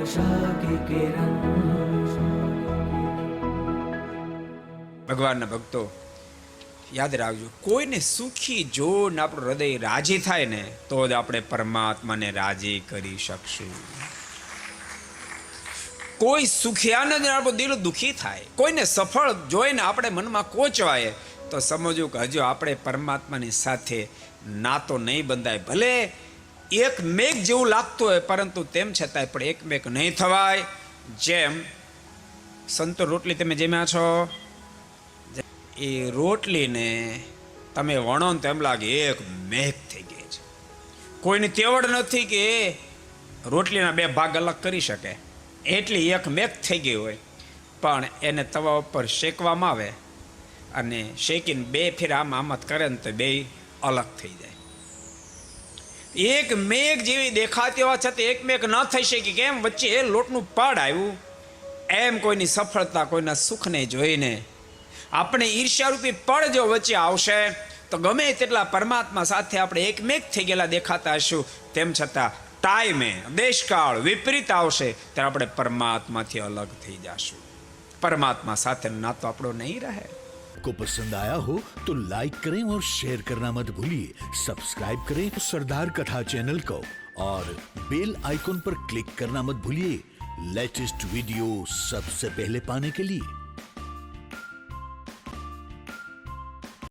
आशा की किरण। ભગવાનના ભક્તો યાદ રાખજો, કોઈને સુખી જોઈને આપણું હૃદય રાજી થાય ને તો જ આપણે પરમાત્માને રાજી કરી શકશું. કોઈ સુખિયાને જ આપણું દિલ દુખી થાય, કોઈને સફળ જોઈને આપણે મનમાં કોચવાય તો સમજવું કે હજુ આપણે પરમાત્માની સાથે નાતો નહીં બંધાય. ભલે એક મેઘ જેવું લાગતું હોય પરંતુ તેમ છતાંય પણ એક મેઘ નહીં થવાય. જેમ સંતો રોટલી તમે જમ્યા છો, એ રોટલીને તમે વણો ને તો એમ લાગે એક મેઘ થઈ ગઈ છે. કોઈની તેવડ નથી કે રોટલીના બે ભાગ અલગ કરી શકે, એટલી એક મેઘ થઈ ગઈ હોય. પણ એને તવા ઉપર શેકવામાં આવે અને શેકીને બે ફેર આમ કરે ને તો બે અલગ થઈ જાય. એક મેઘ જેવી દેખાતી હોવા છતાં એક મેઘ ન થઈ શકી. કેમ? વચ્ચે એ લોટનું પડ આવ્યું. એમ કોઈની સફળતા, કોઈના સુખને જોઈને આપણે ઈર્ષ્યારૂપી પડ જો વચ્ચે આવશે તો ગમે તેટલા પરમાત્મા સાથે આપણે એકમેક થઈ ગયેલા દેખાતા હશું, તેમ છતાં ટાઈમે દેશકાળ વિપરીત આવશે ત્યારે આપણે પરમાત્માથી અલગ થઈ જશું. પરમાત્મા સાથે નાતો આપણો નહીં રહે. को पसंद आया हो तो लाइक करें और शेयर करना मत भूलिए. सब्सक्राइब करें सरदार कथा चैनल को और बेल आइकॉन पर क्लिक करना मत भूलिए लेटेस्ट वीडियो सबसे पहले पाने के लिए.